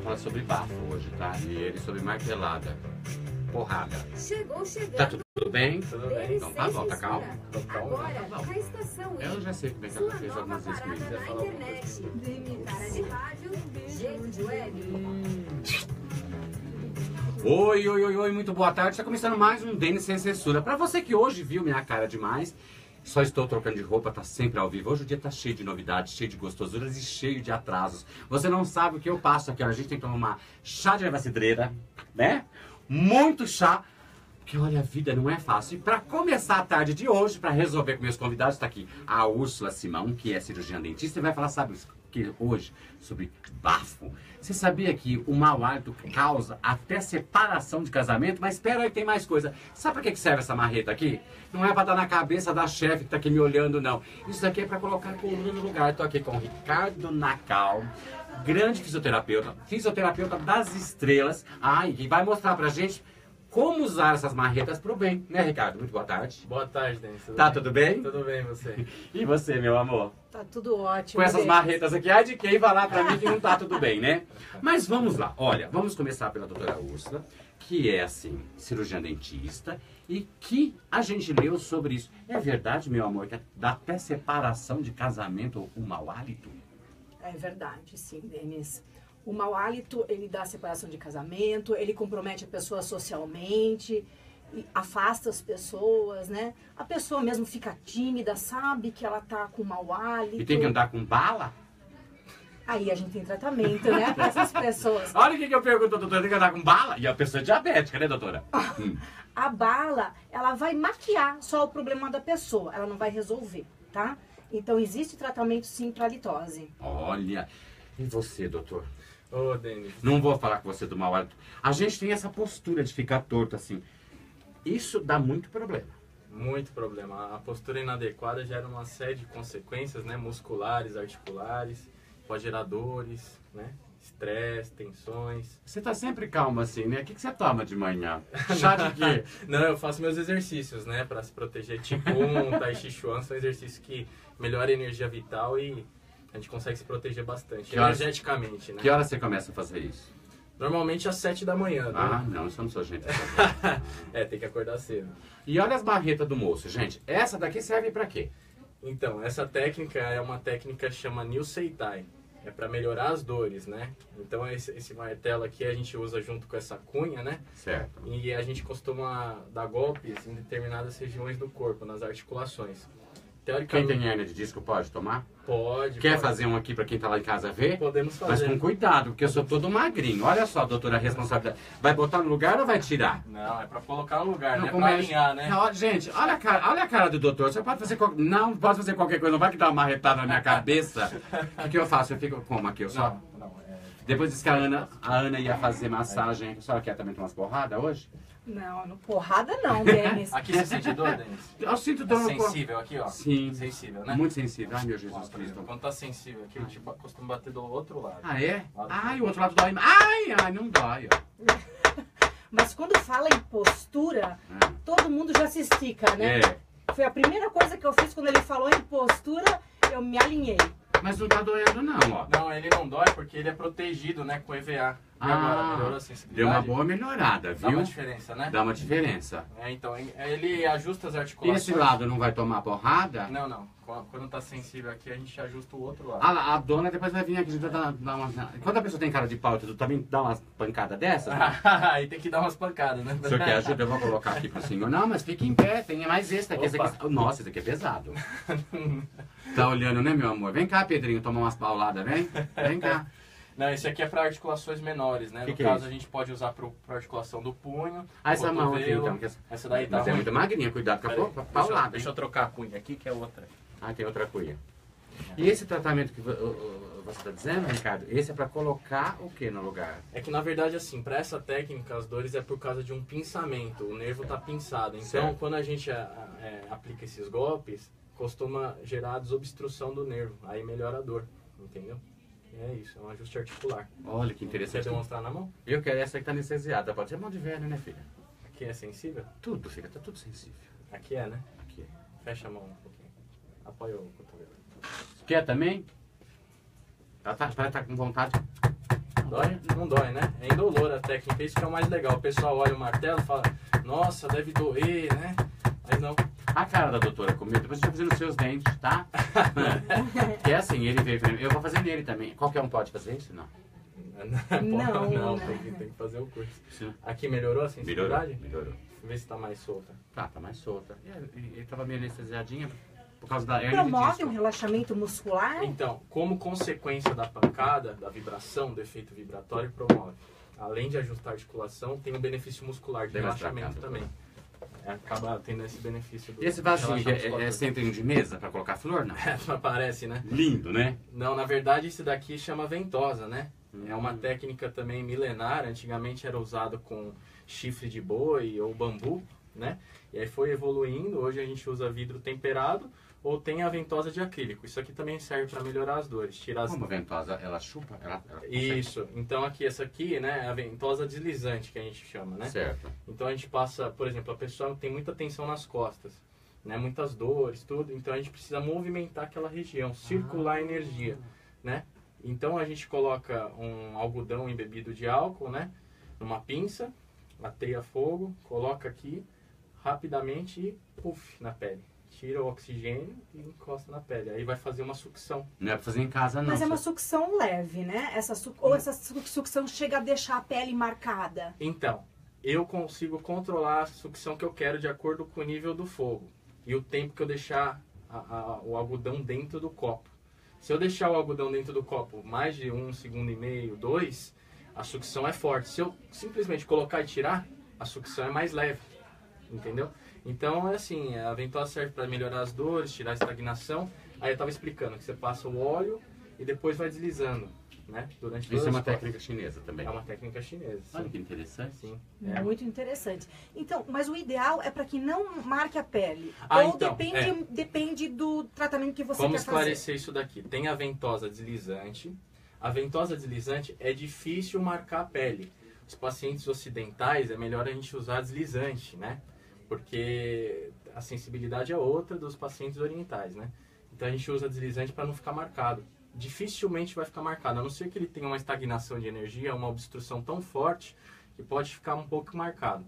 falar sobre bafo hoje, tá? E ele sobre martelada. Porrada. Chegou chegando. Tá tudo bem? Tudo bem. Então tá bom, tá calmo? Tô calmo. Agora, a estação Eu já sei como é que ela fez algumas vezes comigo. na internet. Cara de rádio, jeito de web. Oi, muito boa tarde. Está começando mais um Denis Sem Censura. Pra você que hoje viu minha cara demais, só estou trocando de roupa, tá sempre ao vivo. Hoje o dia tá cheio de novidades, cheio de gostosuras e cheio de atrasos. Você não sabe o que eu passo aqui. A gente tem que tomar chá de erva cidreira, né? Muito chá. Porque olha, a vida não é fácil. E para começar a tarde de hoje, para resolver com meus convidados, está aqui a Úrsula Simão, que é cirurgiã dentista, e vai falar, sabe, que hoje sobre bafo. Você sabia que o mau hálito causa até separação de casamento? Mas espera aí, tem mais coisa. Sabe para que serve essa marreta aqui? Não é para dar na cabeça da chefe que tá aqui me olhando, não. Isso aqui é para colocar a coluna no lugar. Estou aqui com o Ricardo Nacal, grande fisioterapeuta das estrelas. E que vai mostrar pra gente como usar essas marretas pro bem, né, Ricardo? Muito boa tarde. Boa tarde, Denis. Tudo bem? Tudo bem, você? E você, meu amor? Tá tudo ótimo. Com essas marretas aqui, de quem vai lá pra mim que não tá tudo bem, né? Mas vamos lá. Olha, vamos começar pela doutora Úrsula, que é, assim, cirurgiã dentista, e que a gente leu sobre isso. É verdade, meu amor, que dá até separação de casamento o mau hálito? É verdade, sim, Denis. O mau hálito, ele dá separação de casamento, ele compromete a pessoa socialmente, afasta as pessoas, né? A pessoa mesmo fica tímida, sabe que ela tá com mau hálito. E tem que andar com bala? Aí a gente tem tratamento, né, para essas pessoas. Olha o que eu pergunto, doutora, tem que andar com bala? E a pessoa é diabética, né, doutora? A bala, ela vai maquiar só o problema da pessoa, ela não vai resolver, tá? Então existe tratamento sim para litose. Olha, e você, doutor? Ô, Denis. Não vou falar com você do mau hálito. A gente tem essa postura de ficar torto assim. Isso dá muito problema. Muito problema. A postura inadequada gera uma série de consequências, né? Musculares, articulares, pode gerar dores, né? Estresse, tensões. Você tá sempre calmo assim, né? O que você toma de manhã? Chá de quê? Não, eu faço meus exercícios, né? Pra se proteger. Qigong, Tai Chi Chuan são exercícios que melhoram a energia vital e a gente consegue se proteger bastante, energeticamente, né? Que hora você começa a fazer isso? Normalmente às 7 da manhã, né? Não, isso eu não sou gente. Tem que acordar cedo. E olha as barretas do moço, gente. Essa daqui serve pra quê? Então, essa técnica é uma técnica que chama New Seitai. É para melhorar as dores, né? Então, esse martelo aqui a gente usa junto com essa cunha, né? Certo. E a gente costuma dar golpes em determinadas regiões do corpo, nas articulações. Quem tem hernia de disco pode tomar? Pode. Quer fazer um aqui pra quem tá lá em casa ver? Podemos fazer. Mas com cuidado, porque eu sou todo magrinho. Olha só, doutora, a responsabilidade. Vai botar no lugar ou vai tirar? Não, é pra colocar no lugar, né? Não, Pra alinhar, né? Não, gente, olha a cara do doutor. Você pode fazer não pode fazer qualquer coisa, não vai que dar uma marretada na minha cabeça. O que eu faço? Eu fico como aqui? Eu só... Não, Depois disse que a Ana ia fazer massagem. A senhora quer também tomar umas porradas hoje? Não, porrada não, Denis. Aqui você sente dor, Denis? Eu sinto dor no corpo. Sensível aqui, ó. Sim. Sensível, né? Muito sensível. Ai, meu Jesus Ó, Cristo. quando tá sensível aqui, eu costumo bater do outro lado. Ah, é? Lado Ai, o outro lado dói. Ai, não dói. Ó. Mas quando fala em postura, todo mundo já se estica, né? Foi a primeira coisa que eu fiz quando ele falou em postura, eu me alinhei. Mas não tá doendo não, ó. Não, ele não dói porque ele é protegido, né, com EVA. E agora, melhorou a sensibilidade? Deu uma boa melhorada, viu? Dá uma diferença, né? Dá uma diferença. Então, ele ajusta as E articulações. esse lado não vai tomar porrada? Não. Quando tá sensível aqui, a gente ajusta o outro lado. A dona depois vai vir aqui, a gente vai dar uma... Quando a pessoa tem cara de pau, tu também dá umas pancadas dessas? Aí tem que dar umas pancadas, né? O senhor quer ajuda? Eu vou colocar aqui pro senhor. Não, mas fique em pé, tem mais esse daqui. Esse aqui... Nossa, esse aqui é pesado. Tá olhando, né, meu amor? Vem cá, Pedrinho, tomar umas pauladas, vem? Vem cá. Não, esse aqui é para articulações menores, né? No caso, a gente pode usar para articulação do punho. Essa mão aqui, então. Essa daí tá. Mas é muito magrinha, cuidado com a paulada. Deixa eu trocar a cunha aqui, que é outra. Tem outra cunha. E esse tratamento que você está dizendo, Ricardo, esse é para colocar o que no lugar? É que, na verdade, assim, para essa técnica, as dores é por causa de um pinçamento. O nervo tá pinçado. Então, quando a gente aplica esses golpes, costuma gerar desobstrução do nervo. Aí melhora a dor, entendeu? É isso, é um ajuste articular. Olha que interessante. Quer demonstrar na mão? Eu quero essa que tá anestesiada. Pode ser mão de velho, né, filha? Aqui é sensível? Tudo, filha, tá tudo sensível. Aqui é, né? Aqui. Fecha a mão um pouquinho. Apoia o cotovelo. Quer também? Ela tá com vontade. Dói? Não dói, né? É indolor a técnica, isso que é o mais legal. O pessoal olha o martelo e fala, nossa, deve doer, né? Mas não. A cara da doutora comigo, depois a gente vai fazer nos seus dentes, tá? Que é assim, ele veio pra mim, eu vou fazer nele também. Qualquer um pode fazer isso? Não. Não, tem que fazer o curso. Sim. Aqui melhorou a sensibilidade? Melhorou. Vê se tá mais solta. Tá mais solta. Ele tava meio anestesiadinha por causa da hernia de Promove disco. um relaxamento muscular? Então, como consequência da pancada, da vibração, do efeito vibratório, promove. Além de ajustar a articulação, tem um benefício muscular de Bem mais relaxamento pra cá, também. Acaba tendo esse benefício do E esse vasinho relaxar a é musculatura. centrinho de mesa pra colocar flor, não? Parece, né? Lindo, né? Não, na verdade esse daqui chama ventosa, né? É uma técnica também milenar, antigamente era usado com chifre de boi ou bambu, né? E aí foi evoluindo, hoje a gente usa vidro temperado ou tem a ventosa de acrílico. Isso aqui também serve para melhorar as dores, tirar as... Como a ventosa, ela chupa? Ela Isso, então aqui, essa aqui, né, é a ventosa deslizante que a gente chama, né? Certo. Então a gente passa, por exemplo, a pessoa tem muita tensão nas costas, né, muitas dores, tudo, então a gente precisa movimentar aquela região, circular a energia, né? Então a gente coloca um algodão embebido de álcool, né, numa pinça, ateia fogo, coloca aqui rapidamente e puff na pele. Tira o oxigênio e encosta na pele. Aí vai fazer uma sucção. Não é pra fazer em casa, não. Mas é uma sucção leve, né? Ou essa sucção chega a deixar a pele marcada? Então, eu consigo controlar a sucção que eu quero de acordo com o nível do fogo. E o tempo que eu deixar o algodão dentro do copo. Se eu deixar o algodão dentro do copo mais de 1,5 segundos, 2, a sucção é forte. Se eu simplesmente colocar e tirar, a sucção é mais leve. Entendeu? Então, é assim, a ventosa serve para melhorar as dores, tirar a estagnação. Aí eu estava explicando que você passa o óleo e depois vai deslizando, né? Durante todas Isso é uma as costas. técnica chinesa também. É uma técnica chinesa. Olha Sim. que interessante. Sim. Muito interessante. Então, mas o ideal é para que não marque a pele. Ah, Ou então, depende do tratamento que você Vamos quer fazer. esclarecer isso daqui. Tem a ventosa deslizante. A ventosa deslizante é difícil marcar a pele. Os pacientes ocidentais é melhor a gente usar deslizante, né? Porque a sensibilidade é outra dos pacientes orientais, né? Então a gente usa deslizante para não ficar marcado. Dificilmente vai ficar marcado, a não ser que ele tenha uma estagnação de energia, uma obstrução tão forte que pode ficar um pouco marcado.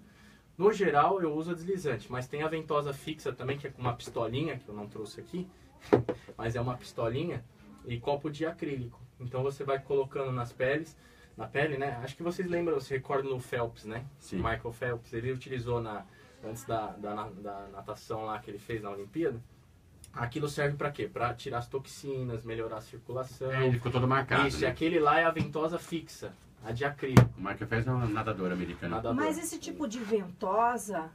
No geral eu uso a deslizante, mas tem a ventosa fixa também, que é com uma pistolinha, que eu não trouxe aqui, mas é uma pistolinha e copo de acrílico. Então você vai colocando na pele, né? Acho que vocês lembram, se recordam no Phelps, né? Sim. Michael Phelps, ele utilizou antes da natação lá que ele fez na Olimpíada. Aquilo serve para quê? Para tirar as toxinas, melhorar a circulação. Ele ficou todo marcado. Isso, né? e aquele lá é a ventosa fixa, a de acrílico. O Marco fez é um nadador americano. Nadador. Mas esse tipo de ventosa,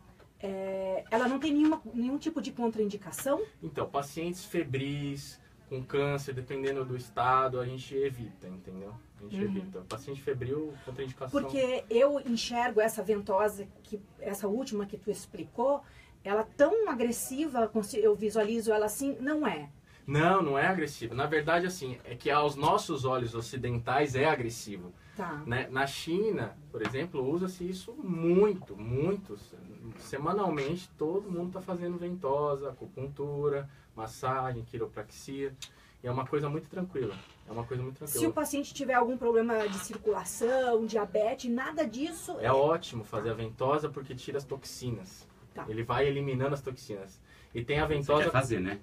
ela não tem nenhum tipo de contraindicação? Então, pacientes febris, com câncer, dependendo do estado, a gente evita, entendeu? A gente evita. Paciente febril, contraindicação. Porque eu enxergo essa ventosa, essa última que tu explicou, ela tão agressiva, eu visualizo ela assim, não é. Não é agressivo. Na verdade, assim, é que aos nossos olhos ocidentais é agressivo. Tá. Né? Na China, por exemplo, usa-se isso muito. Semanalmente, todo mundo está fazendo ventosa, acupuntura, massagem, quiropraxia. E é uma coisa muito tranquila. Se o paciente tiver algum problema de circulação, diabetes, nada disso... É ótimo fazer a ventosa porque tira as toxinas. Tá. Ele vai eliminando as toxinas. E tem a Você ventosa... quer fazer, né?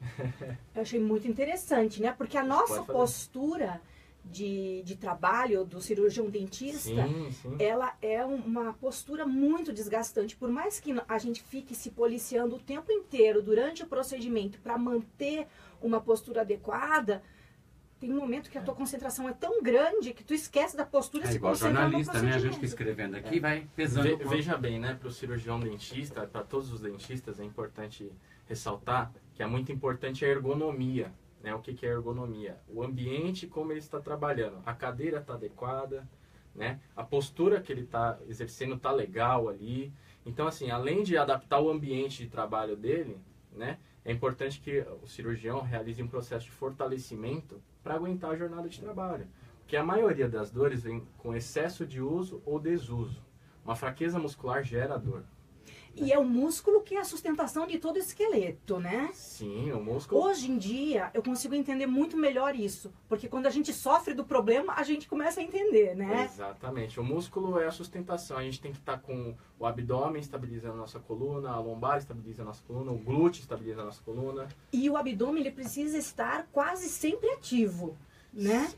Eu achei muito interessante, né? Porque a nossa postura de trabalho do cirurgião dentista, Sim. ela é uma postura muito desgastante. Por mais que a gente fique se policiando o tempo inteiro durante o procedimento para manter uma postura adequada, tem um momento que a tua concentração é tão grande que tu esquece da postura e É se igual concentra no jornalista, né? A gente procedimento. fica escrevendo aqui e vai pesando. Veja bem, né? Para o cirurgião dentista, para todos os dentistas, é importante ressaltar que é muito importante a ergonomia. Né? O que é ergonomia? O ambiente como ele está trabalhando. A cadeira está adequada, né? A postura que ele está exercendo está legal ali. Então, assim, além de adaptar o ambiente de trabalho dele, né? É importante que o cirurgião realize um processo de fortalecimento para aguentar a jornada de trabalho. Porque a maioria das dores vem com excesso de uso ou desuso. Uma fraqueza muscular gera dor. E é o músculo que é a sustentação de todo o esqueleto, né? Sim, o músculo. Hoje em dia, eu consigo entender muito melhor isso. Porque quando a gente sofre do problema, a gente começa a entender, né? Exatamente. O músculo é a sustentação. A gente tem que estar com o abdômen estabilizando a nossa coluna, a lombar estabiliza a nossa coluna, o glúteo estabiliza a nossa coluna. E o abdômen, ele precisa estar quase sempre ativo, né?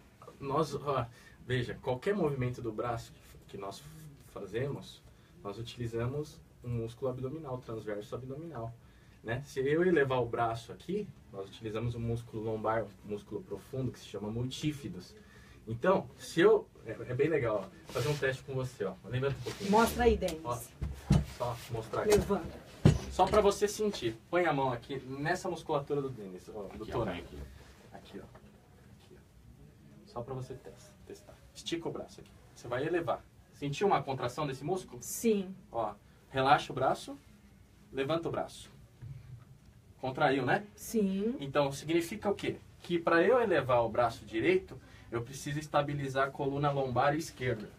Veja, qualquer movimento do braço que nós fazemos, nós utilizamos um músculo abdominal, transverso abdominal, né? Se eu elevar o braço aqui, nós utilizamos um músculo lombar, um músculo profundo que se chama multífidos. Então, se eu... É bem legal, ó, fazer um teste com você, ó. Levanta um pouquinho. Mostra aí, Denis. Ó, só mostrar aqui. Levanta. Só para você sentir. Põe a mão aqui nessa musculatura do Denis, ó, do Aqui, torão. aqui. Aqui, ó. Aqui, ó. Só para você testar. Estica o braço aqui. Você vai elevar. Sentiu uma contração desse músculo? Sim. Ó, relaxa o braço, levanta o braço. Contraiu, né? Sim. Então, significa o quê? Que para eu elevar o braço direito, eu preciso estabilizar a coluna lombar esquerda.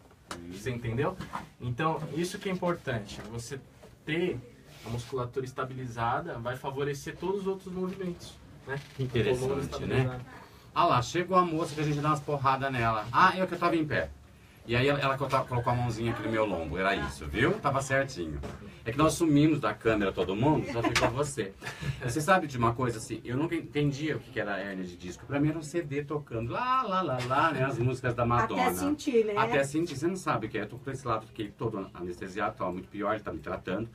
Você entendeu? Então, isso que é importante. Você ter a musculatura estabilizada vai favorecer todos os outros movimentos, né? Interessante, né? Ah lá, chegou a moça que a gente dá umas porradas nela. Ah, eu que tava em pé. E aí ela colocou a mãozinha aqui no meu lombo. Era isso, viu? Tava certinho. É que nós sumimos da câmera todo mundo, só ficou você. Você sabe de uma coisa assim? Eu nunca entendia o que era hérnia de disco. Pra mim era um CD tocando lá, né? As músicas da Madonna. Até sentir, né? Até sentir. Você não sabe o que é. Eu tô com esse lado, fiquei todo anestesiado, tava muito pior. Ele tá me tratando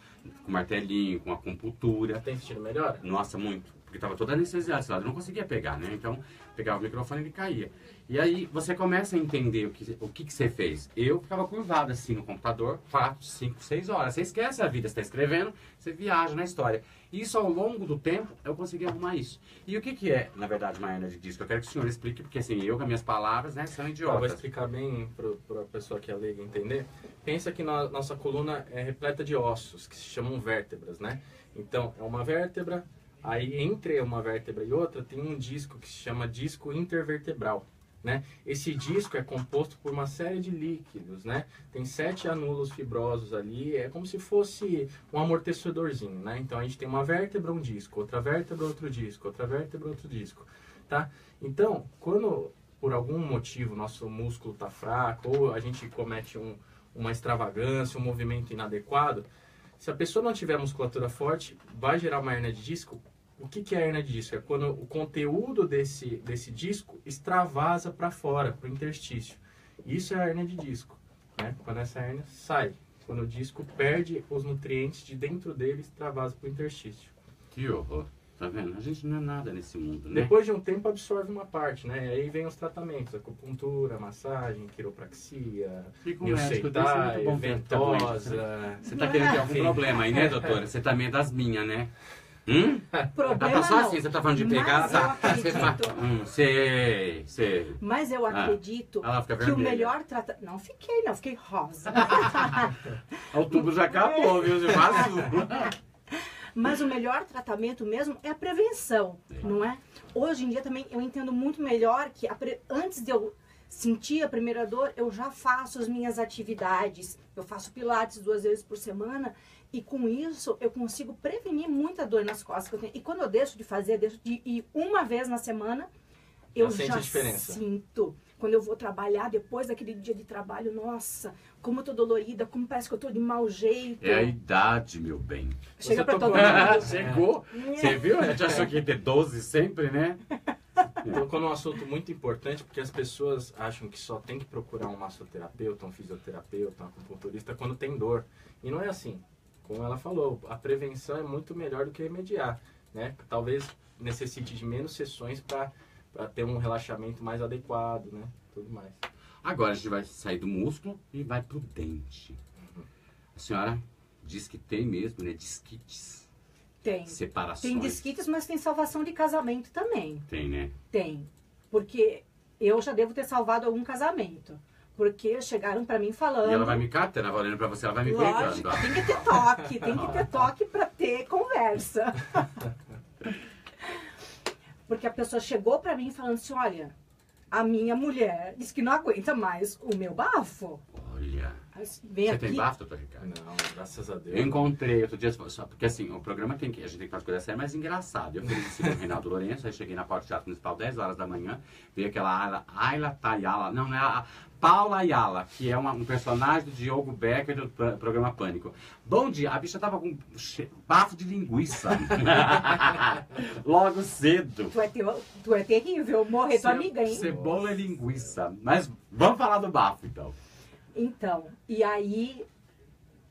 com martelinho, com acupuntura. Tem sentido melhor? Nossa, muito. Porque tava todo anestesiado esse lado. Eu não conseguia pegar, né? Então, pegava o microfone e ele caía. E aí você começa a entender o que você fez. Eu ficava curvado assim no computador 4, 5, 6 horas. Você esquece a vida, você está escrevendo, você viaja na história. E isso ao longo do tempo eu consegui arrumar isso. E o que é, na verdade, uma hérnia de disco? Eu quero que o senhor explique, porque assim, eu com as minhas palavras, né, são Eu idiotas. vou explicar bem para a pessoa que é leiga entender. Pensa que nossa coluna é repleta de ossos, que se chamam vértebras, né? Então, é uma vértebra, aí entre uma vértebra e outra tem um disco que se chama disco intervertebral. Né? Esse disco é composto por uma série de líquidos, né? Tem 7 anúlos fibrosos ali, é como se fosse um amortecedorzinho, né? Então a gente tem uma vértebra, um disco, outra vértebra, outro disco, outra vértebra, outro disco, tá? Então, quando por algum motivo nosso músculo está fraco ou a gente comete uma extravagância, um movimento inadequado, se a pessoa não tiver musculatura forte, vai gerar uma hérnia de disco. O que é a hérnia de disco? É quando o conteúdo desse disco extravasa para fora, para o interstício. Isso é a hérnia de disco, né? Quando essa hérnia sai, quando o disco perde os nutrientes de dentro dele, extravasa para o interstício. Que horror. Tá vendo? A gente não é nada nesse mundo, né? Depois de um tempo absorve uma parte, né? Aí vem os tratamentos, acupuntura, massagem, quiropraxia, Fica um médico desse, é muito bom ver que tá doente. ventosa. Você tá querendo ter algum problema aí, né, doutora? Você também é das minhas, né? Problema Tá só não. assim, você tá falando de pegar? Mas Tá. eu Você fala, acredito. sei. Mas eu acredito ela fica que o vermelha. melhor tratamento... Não fiquei rosa. O tubo já acabou, viu? Você vazou. Mas o melhor tratamento mesmo é a prevenção, não é? Hoje em dia também eu entendo muito melhor que antes de eu sentir a primeira dor, eu já faço as minhas atividades. Eu faço pilates 2 vezes por semana e com isso eu consigo prevenir muita dor nas costas que eu tenho. E quando eu deixo de ir uma vez na semana, eu Já sente já a diferença. sinto. Quando eu vou trabalhar, depois daquele dia de trabalho, nossa, como eu tô dolorida, como parece que eu tô de mau jeito. É a idade, meu bem. Chega pra tocou todo mundo. Chegou. Você viu? A gente achou que ia ter 12 sempre, né? Tocou num assunto muito importante, porque as pessoas acham que só tem que procurar um massoterapeuta, um fisioterapeuta, um acupunturista quando tem dor. E não é assim. Como ela falou, a prevenção é muito melhor do que remediar, né? Talvez necessite de menos sessões para ter um relaxamento mais adequado, né? Tudo mais. Agora a gente vai sair do músculo e vai pro dente. A senhora diz que tem mesmo, né? Disquites. Tem. Separações. Tem disquites, mas tem salvação de casamento também. Tem, né? Tem. Porque eu já devo ter salvado algum casamento. Porque chegaram pra mim falando... E ela vai me catando, ela vai olhando pra você, ela vai me Lógico, pegando. tem que ter toque. Tem que ter toque pra ter conversa. Porque a pessoa chegou pra mim falando assim, olha, a minha mulher disse que não aguenta mais o meu bafo. Olha... Vem Você aqui. tem bafo, doutor Ricardo? Não, graças a Deus. Eu encontrei outro dia, só porque assim, o programa tem que, a gente tem que fazer coisa séria, mas engraçado. Eu fiz esse com o Reinaldo Lourenço, aí cheguei na porta do Teatro Municipal 10 horas da manhã, veio aquela Ayla Tayala, não é a Paula Ayala, que é um personagem do Diogo Becker do programa Pânico. Bom dia, a bicha tava com bafo de linguiça. Logo cedo. Tu é terrível, morrer tua amiga, hein? Cebola e linguiça. Mas vamos falar do bafo, então. Então, e aí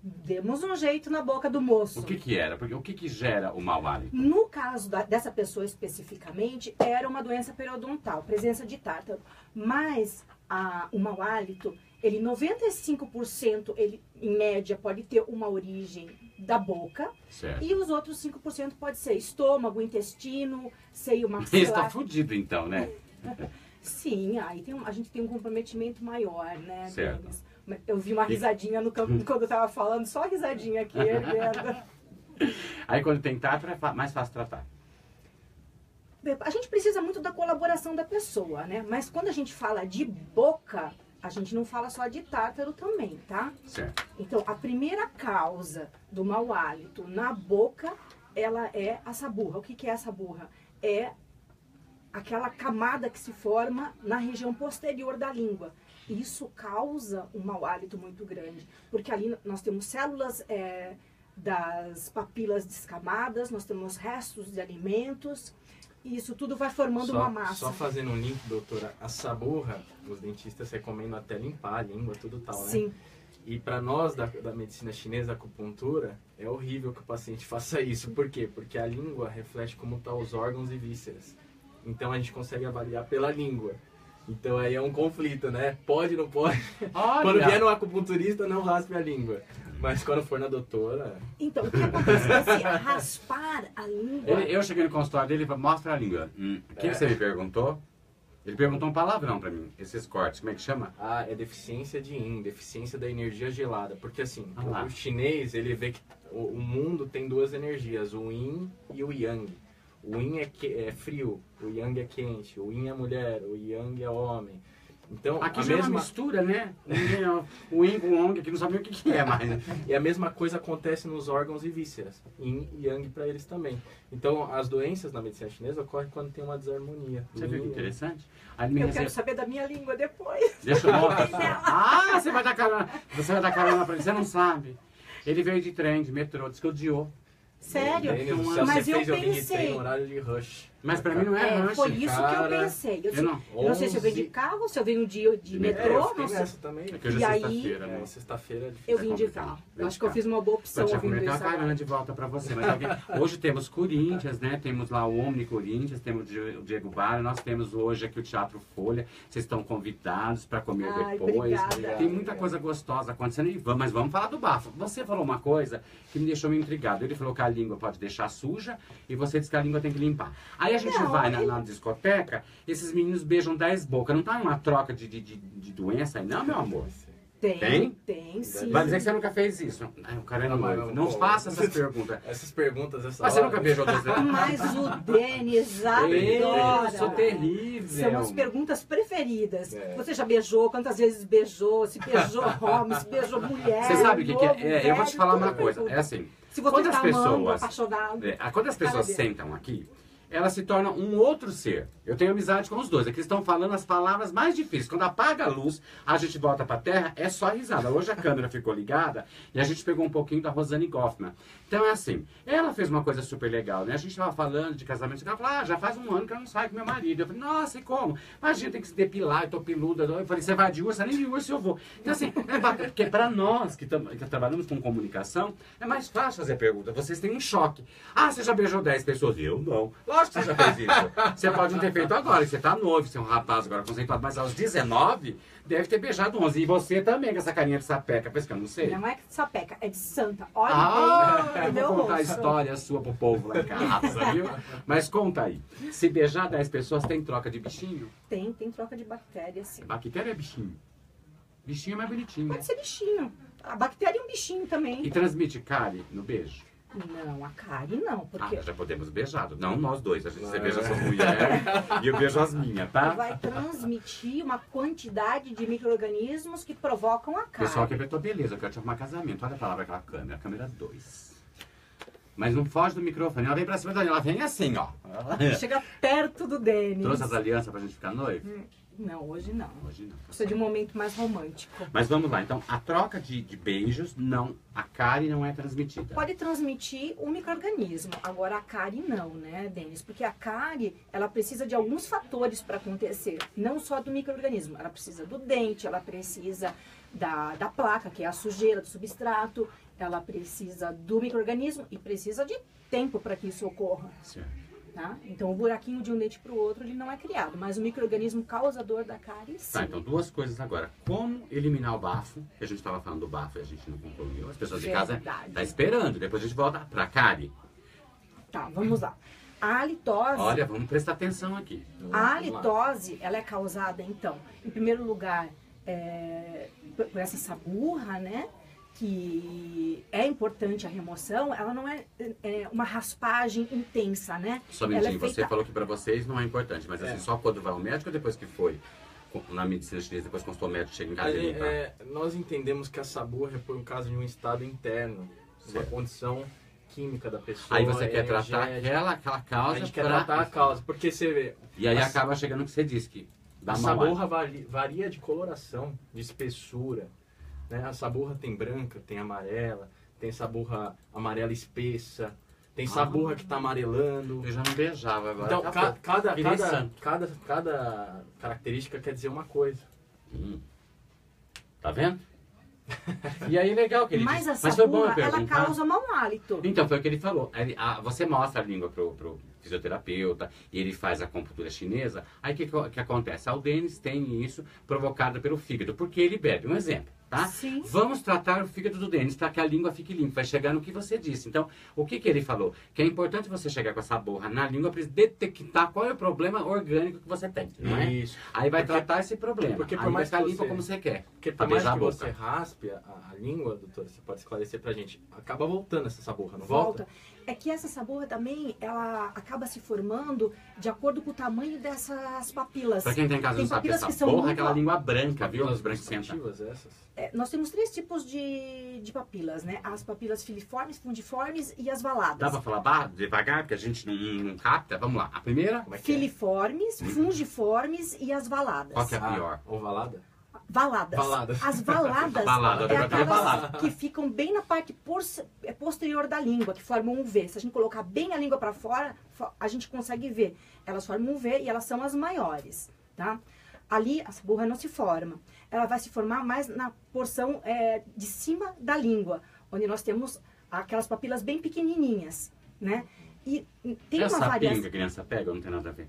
demos um jeito na boca do moço. O que que era? Porque o que que gera o mau hálito? No caso dessa pessoa especificamente, era uma doença periodontal, presença de tártaro. Mas o mau hálito, ele 95%, ele em média pode ter uma origem da boca. Certo. E os outros 5% pode ser estômago, intestino, seio Você está maxilar. fudido então, né? Sim, aí a gente tem um comprometimento maior, né? Certo. Denis? Eu vi uma risadinha no campo quando eu tava falando, só risadinha aqui, erguendo. Aí quando tem tártaro é mais fácil tratar. A gente precisa muito da colaboração da pessoa, né? Mas quando a gente fala de boca, a gente não fala só de tártaro também, tá? Certo. Então, a primeira causa do mau hálito na boca, ela é a saburra. O que é a saburra? É aquela camada que se forma na região posterior da língua. Isso causa um mau hálito muito grande, porque ali nós temos células das papilas descamadas, nós temos restos de alimentos, e isso tudo vai formando uma massa. Só fazendo um link, doutora, a saburra, os dentistas recomendam até limpar a língua, tudo tal, né? Sim. E para nós da medicina chinesa, acupuntura, é horrível que o paciente faça isso. Por quê? Porque a língua reflete como estão os órgãos e vísceras. Então a gente consegue avaliar pela língua. Então aí é um conflito, né? Pode, não pode. Olha. Quando vier no acupunturista, não raspe a língua. Mas quando for na doutora... Então, o que acontece? Você raspar a língua... Eu cheguei no consultório dele e falei, mostra a língua. O que você me perguntou? Ele perguntou um palavrão pra mim. Esses cortes, como é que chama? Ah, é deficiência de yin, deficiência da energia gelada. Porque assim, lá. o chinês, ele vê que o mundo tem duas energias, o yin e o yang. O yin é frio, o yang é quente, o yin é mulher, o yang é homem. Então, Aqui a já é mesma... uma mistura, né? O yin com o long, que não sabia o que é mais. E a mesma coisa acontece nos órgãos e vísceras, yin e yang para eles também. Então, as doenças na medicina chinesa ocorrem quando tem uma desarmonia. Você viu que interessante? Aí ele me Eu recebe... quero saber da minha língua depois. Deixa eu mostrar. Ah, você vai dar carona pra ele, você não sabe. Ele veio de trem, de metrô, disse que odiou. Sério? Mas Mas você eu fez eu vim de trem pensei... no horário de rush. Mas pra mim não é rush. Foi isso que eu cara. pensei. Eu Eu não sei se eu venho de 11. carro, se eu venho de metrô, eu fiquei não sei. nessa também. É que hoje E é aí- sexta-feira, né? Sexta-feira é difícil. Eu vim de complicado. carro. Vem Acho de que eu carro. fiz uma boa opção Pode ouvindo comer isso carona agora. de volta pra você. Mas hoje temos Corinthians, né? Temos lá o Omni Corinthians, temos o Diego Bar, nós temos hoje aqui o Teatro Folha. Vocês estão convidados para comer Ai, depois. obrigada. Tem muita coisa gostosa acontecendo. Mas vamos falar do bafo. Você falou uma coisa que me deixou meio intrigado. Ele falou que a língua pode deixar suja e você disse que a língua tem que limpar. Aí a gente Não, vai ele- na discoteca, esses meninos beijam 10 bocas. Não tá uma troca de doença aí, não, meu amor? Tem? Tem, sim. Vai dizer que você nunca fez isso. Ai, o cara é noivo. Não pô, faça essas perguntas. Essas perguntas, essa Mas você hora- nunca beijou 2 vezes? Mas o Denis Eu adora. sou terrível. São as perguntas preferidas. É. Você já beijou? Quantas vezes beijou? Se beijou homem, se beijou mulher? Você sabe o que, que novo, é? Eu vou te velho, falar tudo uma coisa. pergunta. É assim. Se você quando tá as amando, pessoas, apaixonado. quando as pessoas Cara dele. sentam aqui, elas se tornam um outro ser. Eu tenho amizade com os dois. Aqui estão falando as palavras mais difíceis. Quando apaga a luz, a gente volta pra terra, é só risada. Hoje a câmera ficou ligada e a gente pegou um pouquinho da Rosane Goffman. Então é assim, ela fez uma coisa super legal, né? A gente tava falando de casamento, ela falou, já faz um ano que eu não saio com meu marido. Eu falei, nossa, e como? Imagina, tem que se depilar, eu tô peluda. Eu falei, você vai de urso? Nem de urso eu vou. Então assim, é bacana, porque pra nós que trabalhamos com comunicação, é mais fácil fazer pergunta. Vocês têm um choque. Ah, você já beijou 10 pessoas? Eu não. Lógico que você já fez isso. Você pode não ter feito agora, você tá noivo, você é um rapaz agora conceituado, mas aos 19 deve ter beijado 11. E você também, com essa carinha de sapeca, parece que eu não sei. Não é de sapeca, é de santa. Olha bem Eu no meu vou contar a rosto. história sua pro povo lá em casa, viu? Mas conta aí. Se beijar 10 pessoas, tem troca de bichinho? Tem troca de bactéria, sim. Bactéria é bichinho. Bichinho é mais bonitinho. Pode ser bichinho. A bactéria é um bichinho também. E transmite cárie no beijo? Não, a cárie não, porque Ah, já podemos beijar. Não nós dois, a gente você beija a sua mulher e eu beijo as minhas, tá? vai transmitir uma quantidade de micro-organismos que provocam a cárie. Pessoal que apertou, beleza, eu quero te arrumar casamento. Olha pra lá pra aquela câmera, câmera 2. Mas não foge do microfone, ela vem pra cima da ela vem assim, ó. Chega perto do Denis. Trouxe as alianças pra gente ficar noivo? Não, hoje não. Hoje não. Precisa de um momento mais romântico. Mas vamos lá, então, a troca de beijos, não, a cárie não é transmitida. Pode transmitir um micro-organismo, agora a cárie não, né, Denis? Porque a cárie, ela precisa de alguns fatores para acontecer, não só do micro-organismo. Ela precisa do dente, ela precisa da placa, que é a sujeira do substrato, ela precisa do micro-organismo e precisa de tempo para que isso ocorra. Certo. Tá? Então, o buraquinho de um dente para o outro ele não é criado, mas o micro-organismo causador da cárie, sim. Tá, então duas coisas agora. Como eliminar o bafo? Que a gente estava falando do bafo e a gente não concluiu. As pessoas de casa tá esperando, depois a gente volta pra cárie. Tá, vamos lá. A halitose... Olha, vamos prestar atenção aqui. A halitose, ela é causada, então, em primeiro lugar, por essa saburra, né? Que é importante a remoção, ela não é uma raspagem intensa, né? Só um ela minutinho, você falou que pra vocês não é importante, mas assim, só quando vai ao médico ou depois que foi? Na medicina chinesa, depois que o médico chega em casa e limpa? Nós entendemos que a saburra é por um caso de um estado interno, uma condição química da pessoa. Aí você quer tratar aquela causa. A gente quer tratar a causa, porque você vê... E aí acaba chegando no que você disse, que dá a mal. saburra varia de coloração, de espessura. Né? A saburra tem branca, tem amarela, tem saburra amarela espessa, tem saburra que está amarelando. Eu já não beijava agora. Então, Cada cada característica quer dizer uma coisa. Tá vendo? E aí, legal que ele Mas disse. a Mas foi bom eu saburra, ela perguntar. causa mau hálito. Então, foi o que ele falou. Você mostra a língua pro fisioterapeuta e ele faz a acupuntura chinesa. Aí o que acontece? O Denis tem isso provocado pelo fígado, porque ele bebe. Um exemplo, tá? Sim. Vamos tratar o fígado do Denis para que a língua fique limpa. Vai chegar no que você disse. Então, o que ele falou? Que é importante você chegar com essa borra na língua para detectar qual é o problema orgânico que você tem, não é? Isso. Aí vai tratar esse problema. Porque por aí mais vai ficar que limpa você- como você quer. Porque pra por mais beijar que a boca. você raspe a língua, doutora, você pode esclarecer pra gente, acaba voltando essa saburra, não Volta. volta? É que essa saburra também, ela acaba se formando de acordo com o tamanho dessas papilas. Pra quem tá em casa Tem não sabe, papilas essa que são porra é muito- aquela língua branca, viu? Papilas Os branquicentas. gustativas essas? Nós temos 3 tipos de papilas, né? As papilas filiformes, fundiformes e as valadas. Dá pra falar devagar, porque a gente não capta? Vamos lá. A primeira, Como é que é? Filiformes, fungiformes e as valadas. qual que é a pior? Ovalada? Valadas. Valadas. As valadas Balada, é agora tem aquelas balada. que ficam bem na parte posterior da língua, que formam um V. Se a gente colocar bem a língua para fora, a gente consegue ver. Elas formam um V e elas são as maiores, tá? Ali a saburra não se forma. Ela vai se formar mais na porção de cima da língua, onde nós temos aquelas papilas bem pequenininhas, né? E tem É uma sapinho variação. que a criança pega ou não tem nada a ver?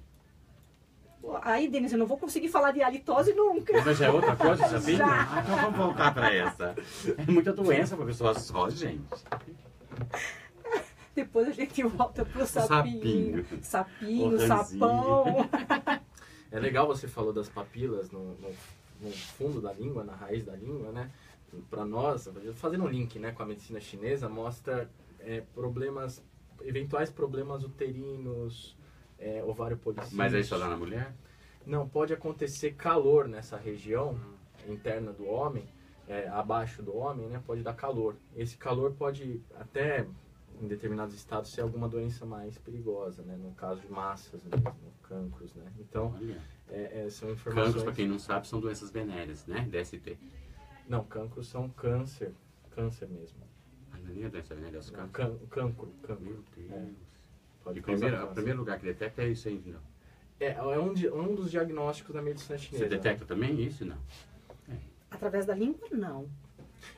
Aí, Denis, eu não vou conseguir falar de halitose nunca. Mas já é outra coisa, sapinho? Já. Ah, então vamos voltar pra essa. É muita doença pra pessoa só, gente. Depois a gente volta pro sapinho. sapinho. Sapinho, O sapão. É legal você falou das papilas no fundo da língua, na raiz da língua, né? Para nós, fazendo um link, né, com a medicina chinesa, mostra eventuais problemas uterinos, ovário policístico. Mas é só lá na mulher? Não, pode acontecer calor nessa região interna do homem, abaixo do homem, né? Pode dar calor. Esse calor pode até, em determinados estados, ser alguma doença mais perigosa, né? No caso de massas mesmo, cancros, né? Então, Olha. são informações... Cancros, pra quem não sabe, são doenças venéreas, né? DST. Não, cancros são câncer mesmo. Ah, não é doença venérea, é os Não, cancros. cancro. Meu Deus. Pode E causar o câncer. primeiro lugar que detecta é isso aí, não? É um dos diagnósticos da medicina chinesa. Você detecta também isso, não? Através da língua, não.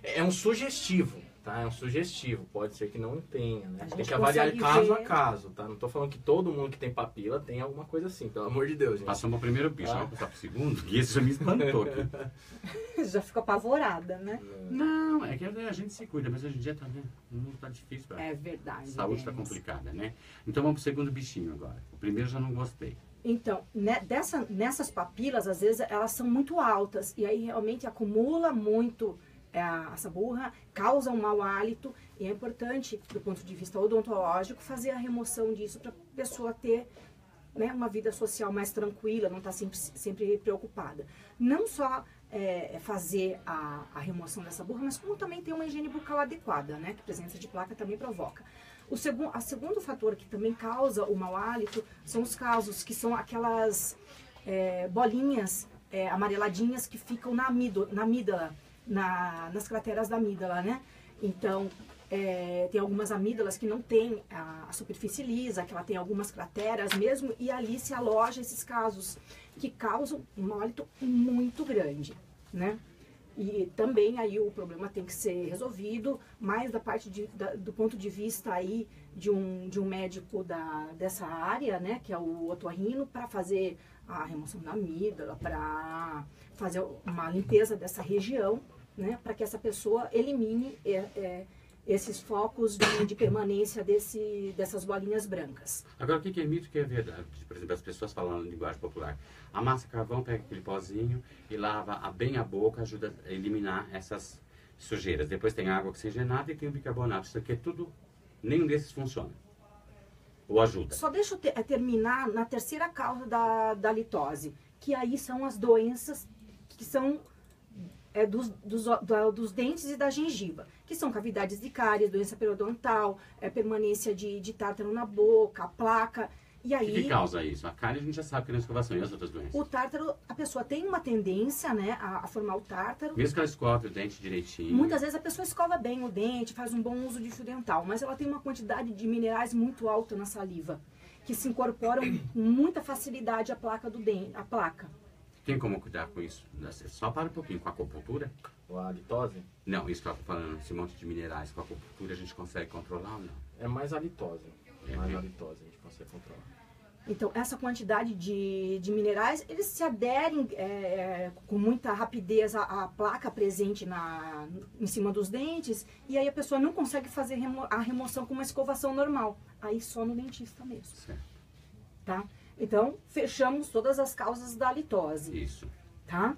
É um sugestivo, tá? É um sugestivo. Pode ser que não tenha, né? A gente Tem que avaliar consegue caso ver. a caso, tá? Não tô falando que todo mundo que tem papila tem alguma coisa assim, pelo amor de Deus, gente. Passamos o primeiro bicho, vamos passar pro segundo. E esse já me espantou aqui. Já fica apavorada, né? Não, é que a gente se cuida, mas hoje em dia tá, né? O mundo tá difícil pra... É verdade. A saúde tá Denis. complicada, né? Então vamos pro segundo bichinho agora. O primeiro já não gostei. Então, nessas papilas, às vezes, elas são muito altas. E aí, realmente, acumula muito essa burra causa um mau hálito e é importante, do ponto de vista odontológico, fazer a remoção disso para a pessoa ter, né, uma vida social mais tranquila, não estar sempre preocupada. Não só fazer a remoção dessa burra, mas como também ter uma higiene bucal adequada, né, que a presença de placa também provoca. O segundo fator que também causa o mau hálito são os casos que são aquelas bolinhas amareladinhas que ficam na amígdala, nas crateras da amígdala, né? Então, tem algumas amígdalas que não tem a superfície lisa, que ela tem algumas crateras mesmo, e ali se aloja esses casos que causam um mau hálito muito grande, né? E também aí o problema tem que ser resolvido, mais da parte do ponto de vista aí de um médico dessa área, né, que é o otorrino, para fazer a remoção da amígdala, para fazer uma limpeza dessa região, né, para que essa pessoa elimine esses focos de permanência dessas bolinhas brancas. Agora, o que é mito e o que é verdade? Por exemplo, as pessoas falando em linguagem popular. Amassa carvão, pega aquele pozinho e lava bem a boca, ajuda a eliminar essas sujeiras. Depois tem água oxigenada e tem o bicarbonato. Isso aqui é tudo, nenhum desses funciona. Ou ajuda. Só deixa eu terminar na terceira causa da litose, que aí são as doenças que são dos dentes e da gengiva, que são cavidades de cáries, doença periodontal, permanência de tártaro na boca, a placa. E aí, o que causa isso? A cárie a gente já sabe que é na escovação, e as outras doenças? O tártaro, a pessoa tem uma tendência, né, a formar o tártaro. Mesmo que ela escove o dente direitinho. Muitas vezes a pessoa escova bem o dente, faz um bom uso de fio dental, mas ela tem uma quantidade de minerais muito alta na saliva, que se incorporam com muita facilidade à placa do dente, à placa. Tem como cuidar com isso? Só para um pouquinho, com a acupuntura? Ou a litose? Não, isso que eu estou falando, esse monte de minerais, com a acupuntura a gente consegue controlar ou não? É mais a litose. Mais a litose a gente consegue controlar. Então, essa quantidade de minerais, eles se aderem com muita rapidez à placa presente em cima dos dentes, e aí a pessoa não consegue fazer a remoção com uma escovação normal. Aí só no dentista mesmo. Certo. Tá? Então, fechamos todas as causas da litose. Isso. Tá?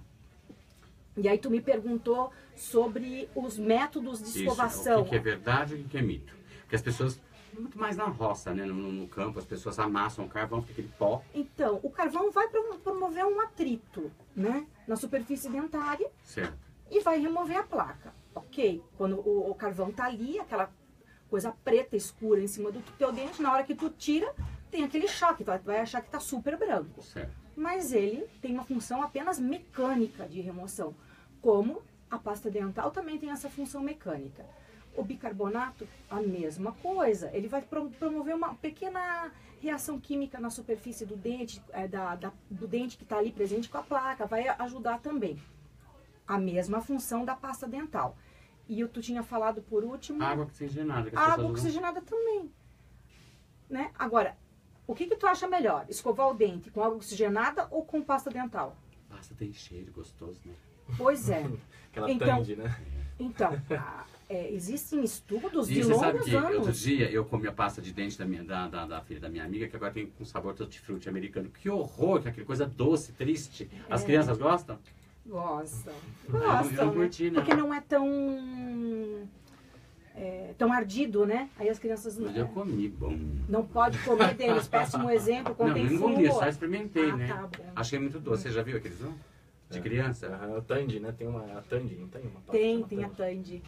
E aí tu me perguntou sobre os métodos de escovação. Isso, o que é verdade e o que é mito. Porque as pessoas, muito mais na roça, né? No campo, as pessoas amassam o carvão, fica aquele pó. Então, o carvão vai promover um atrito, né, na superfície dentária. Certo. E vai remover a placa, ok? Quando o carvão tá ali, aquela coisa preta, escura em cima do teu dente, na hora que tu tira, tem aquele choque, tu vai achar que tá super branco. Certo. Mas ele tem uma função apenas mecânica de remoção, como a pasta dental também tem essa função mecânica. O bicarbonato, a mesma coisa. Ele vai promover uma pequena reação química na superfície do dente, do dente que está ali presente com a placa, vai ajudar também. A mesma função da pasta dental. E tu tinha falado por último... Água oxigenada. Que a água oxigenada também. Né? Agora, o que tu acha melhor? Escovar o dente com água oxigenada ou com pasta dental? Pasta tem cheiro gostoso, né? Pois é. Aquela tangue, né? Então, existem estudos de você longos sabe que anos. outro dia eu comi a pasta de dente da filha da minha amiga, que agora tem um sabor tutti-frutti americano. Que horror, que aquela coisa doce, triste. As crianças gostam? Gostam. Eu Gostam, não curti, não. Porque não é tão ardido, né? Aí as crianças Mas eu comi, bom. não pode comer deles. Péssimo exemplo, Não, contém não engoli, flúor. só experimentei, Ah, né? tá bom. Achei muito doce. Você já viu aqueles, não? De criança? A Tandy, né? Tem a Tandy, não tem uma pasta Tem chama a Tandy.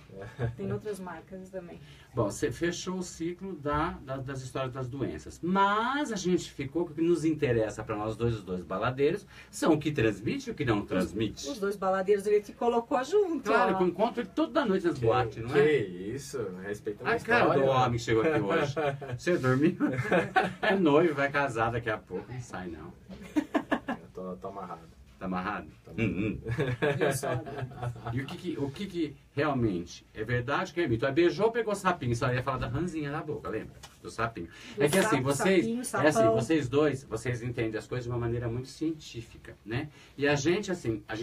Tem outras marcas também. Bom, você fechou o ciclo das histórias das doenças. Mas a gente ficou, o que nos interessa para nós dois, os dois baladeiros, são o que transmite e o que não transmite. Os dois baladeiros ele te colocou junto. Claro, ó. que eu encontro ele toda noite nas boates, não Que é? isso, respeita a A minha cara história. do homem que chegou aqui hoje. Você dormiu? É noivo, vai casar daqui a pouco. Não sai, não. Eu tô amarrado. Tá amarrado? Isso, ó. E o que realmente é verdade que é mito? Aí beijou, pegou sapinho, só ia falar da ranzinha na boca, lembra? Do sapinho. É que assim, sapinho, vocês dois, vocês entendem as coisas de uma maneira muito científica, né? E a gente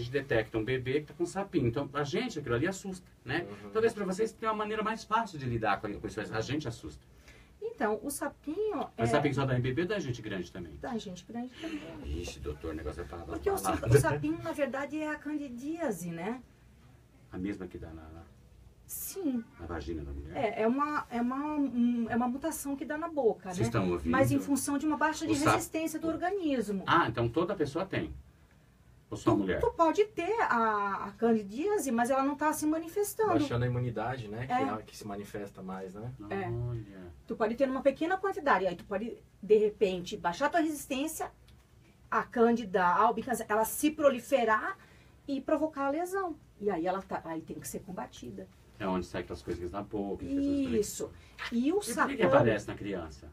detecta um bebê que tá com sapinho. Então, a gente, aquilo ali assusta, né? Talvez para vocês tenha uma maneira mais fácil de lidar com isso. A gente assusta. Então, o sapinho Mas sapinho só dá em bebê ou dá em gente grande também? da gente grande também. Ixi, doutor, o negócio é pra Porque o sapinho, na verdade, é a candidíase, né? A mesma que dá Sim. na vagina da mulher? É uma mutação que dá na boca, Vocês né? estão ouvindo? Mas em função de uma baixa de O sapo- resistência do organismo. Ah, então toda pessoa tem. Ou só a mulher? Tu pode ter a candidíase, mas ela não está se manifestando. Baixando a imunidade, né? É. Que se manifesta mais, né? É. Olha. Tu pode ter numa pequena quantidade, aí tu pode, de repente, baixar a tua resistência, a cândida albicans, ela se proliferar e provocar a lesão. E aí aí tem que ser combatida. É onde sai aquelas coisas na boca. Isso. E o E por sapão... que aparece na criança?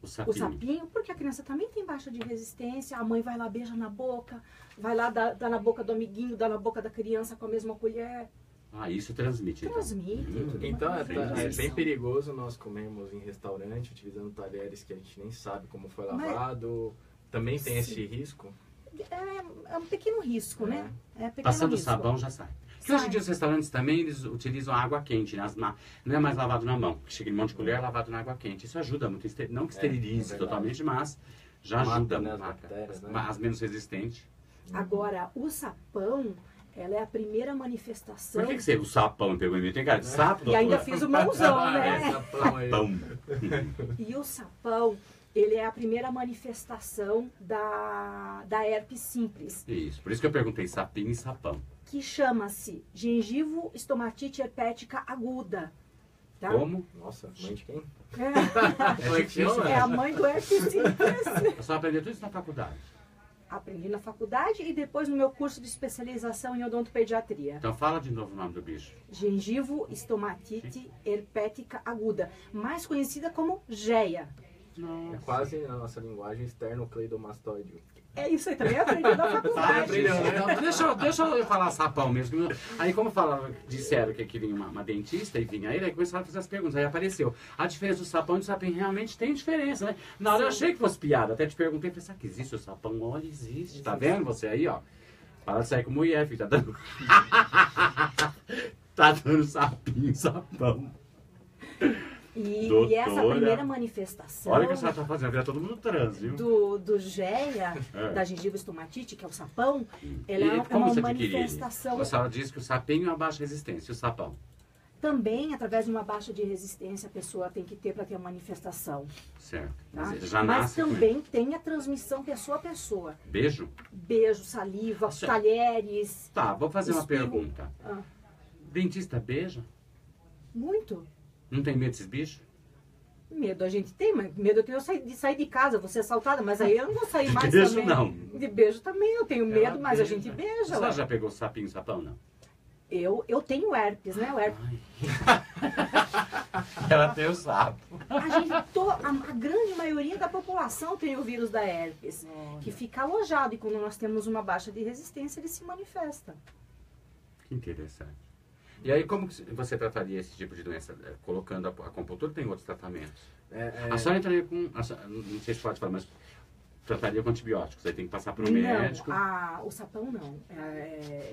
O O sapinho. sapinho, porque a criança também tem baixa de resistência, a mãe vai lá, beija na boca, vai lá, dá na boca do amiguinho, dá na boca da criança com a mesma colher. Ah, isso transmite. Então. Transmite. tudo Então uma é transmissão. bem perigoso nós comemos em restaurante, utilizando talheres que a gente nem sabe como foi Mas- lavado. Também tem Sim. esse risco. É um pequeno risco, né? É pequeno Passando o risco. sabão já sai. Porque hoje em Sai. dia os restaurantes também eles utilizam água quente, né? Não é mais lavado na mão. Chega em monte de colher, lavado na água quente. Isso ajuda muito. Não que esterilize verdade. totalmente, mas já Mata, ajuda. né, as mata. bactérias, né? As menos resistentes. Agora, o sapão, ela é a primeira manifestação... Por que você, o sapão pegou em mim? Tem cara de sapo, E doutora? ainda fiz o mãozão, né? Esse sapão aí. Sapão. E o sapão, ele é a primeira manifestação da herpes simples, Isso. Por isso que eu perguntei sapinho e sapão. que chama-se gengivo estomatite herpética aguda. Tá? Como? Nossa, mãe de quem? É, Como é que chama? é a mãe do herpes simples. Eu só aprendi tudo isso na faculdade. Aprendi na faculdade e depois no meu curso de especialização em odontopediatria. Então fala de novo o nome do bicho. Gengivo estomatite herpética aguda, mais conhecida como GEA. É quase na nossa linguagem esternocleidomastoide. É isso aí, também aprendi na faculdade. aprendeu, né? Então, deixa eu falar sapão mesmo. Aí como falava, disseram que vinha uma dentista e vinha aí começaram a fazer as perguntas. Aí apareceu. A diferença do sapão e do sapinho realmente tem diferença, né? Na hora eu achei que fosse piada. Até te perguntei, falei, será que existe o sapão? Olha, existe. Tá vendo você aí, ó? Para de sair com mulher, filho. Tá dando... tá dando sapinho, sapão. E essa Doutora, primeira manifestação Olha o que a senhora tá fazendo. Vira todo mundo trans, viu? do GEA, É. da gengiva estomatite, que é o sapão, ela E é como uma você adquire ele? manifestação A senhora disse que o sapinho é uma baixa resistência. E o sapão? também, através de uma baixa de resistência, a pessoa tem que ter para ter a manifestação. Certo. Tá? Mas ele já Mas nasce com ele. também tem a transmissão pessoa a pessoa. Beijo? Beijo, saliva, Sim. talheres. Tá, vou fazer uma Espirro. pergunta. Ah, Dentista beija? muito. Não tem medo desses bichos? Medo a gente tem, mas medo eu tenho de sair de casa, vou ser assaltada, mas aí eu não vou sair mais beijo, também. não. De beijo também, eu tenho Ela medo, mas a beija. gente A beija. senhora Ué. já pegou sapinho e sapão, não? Eu tenho herpes, né? O herpes. Ela tem o sapo. A grande maioria da população tem o vírus da herpes, que fica alojado e quando nós temos uma baixa de resistência, ele se manifesta. Que interessante. E aí, como que você trataria esse tipo de doença? Colocando a acupuntura, tem outros tratamentos? A senhora entraria com... Não sei se pode falar, mas trataria com antibióticos. Aí tem que passar para o médico. Não, o sapão não.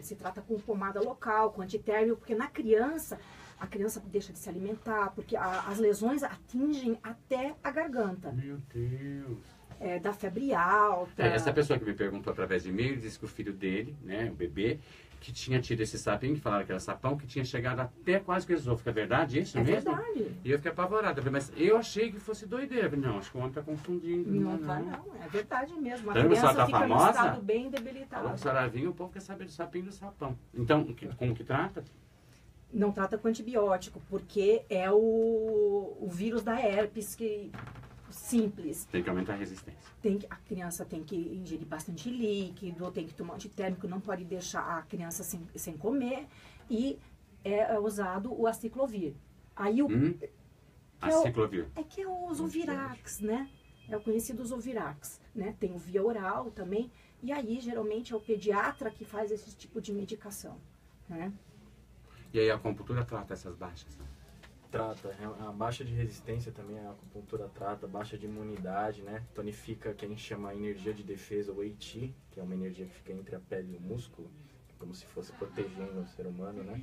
Se trata com pomada local, com antitérmico, porque na criança, a criança deixa de se alimentar, porque as lesões atingem até a garganta. Meu Deus. Dá febre alta. Essa pessoa que me perguntou através de e-mail disse que o filho dele, né, o bebê, que tinha tido esse sapinho, que falaram que era sapão, que tinha chegado até quase que o esôfago. É verdade isso É mesmo? verdade. E eu fiquei apavorada. Eu falei, mas eu achei que fosse doideira. Eu falei, não, acho que o homem está confundindo. Não tá, não. É verdade mesmo. A Então, a criança senhora tá fica famosa? num estado bem Falou debilitado. que a senhora vinha, o povo quer saber do sapinho e do sapão. Então, como que trata? Não trata com antibiótico, porque é o vírus da herpes simples. Tem que aumentar a resistência. A criança tem que ingerir bastante líquido, tem que tomar antitérmico, não pode deixar a criança sem comer. E é usado o aciclovir. Aí A ciclovir. que é o Zovirax, né? É o conhecido Zovirax, né? Tem o via oral também. E aí, geralmente, é o pediatra que faz esse tipo de medicação, né? E aí a acupuntura trata essas baixas? Né? Trata. A baixa de resistência também a acupuntura trata, baixa de imunidade, né? Tonifica o que a gente chama energia de defesa, o Eiti, que é uma energia que fica entre a pele e o músculo, como se fosse protegendo o ser humano, né?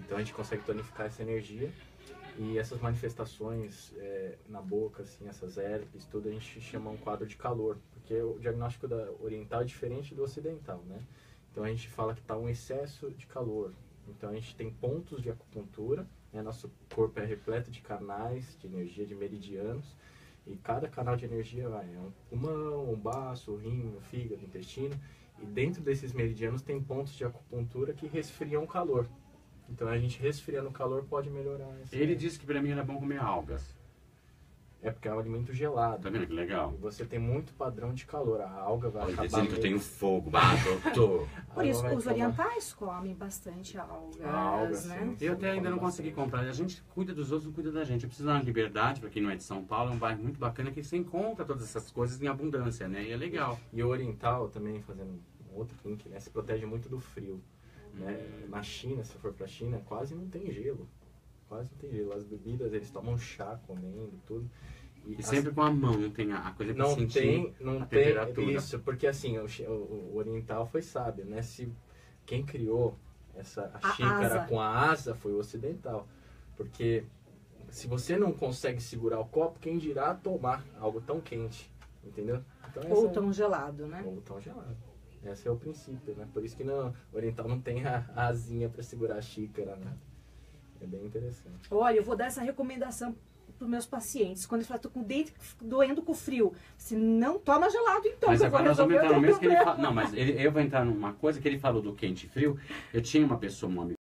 Então a gente consegue tonificar essa energia e essas manifestações na boca, assim, essas herpes, tudo a gente chama um quadro de calor, porque o diagnóstico oriental é diferente do ocidental, né? Então a gente fala que está um excesso de calor. Então a gente tem pontos de acupuntura, né? Nosso corpo é repleto de canais de energia, de meridianos, e cada canal de energia é um pulmão, um baço, um rim, um fígado, um intestino, e dentro desses meridianos tem pontos de acupuntura que resfriam o calor. Então a gente resfriando o calor pode melhorar. Ele disse que pra mim era bom comer algas. É porque é um alimento gelado. Tá vendo que legal? E você tem muito padrão de calor. A alga vai Olha, acabar... dizendo que eu tenho fogo, doutor. Por isso, vai os acabar- orientais comem bastante algas, Algas, né? sim. Eu até ainda não consegui comprar. A gente cuida dos outros, não cuida da gente. Eu preciso dar uma liberdade, pra quem não é de São Paulo, é um bairro muito bacana que você encontra todas essas coisas em abundância, né? E é legal. E o oriental também, fazendo um outro link, né? Se protege muito do frio. Né? Na China, se for pra China, quase não tem gelo. Quase não tem gelo. As bebidas, eles tomam chá, comendo, tudo. E sempre com a mão, não tem a coisa pra Não sentir tem, não a tem temperatura. isso, porque assim, o oriental foi sábio, né? Se quem criou a xícara asa. com a asa foi o ocidental. Porque se você não consegue segurar o copo, quem dirá tomar algo tão quente, entendeu? Então, Ou essa- tão gelado, né? ou tão gelado. Esse é o princípio, né? Por isso que no oriental não tem a asinha para segurar a xícara, né? É bem interessante. Olha, eu vou dar essa recomendação para os meus pacientes. Quando eles falam, tô com o dente doendo com frio. Se não toma gelado, então. Mas que eu vou agora nós vamos resolver entrar no o teu mesmo que ele problema. fala. Não, mas eu vou entrar numa coisa que ele falou do quente e frio. Eu tinha uma pessoa, um amigo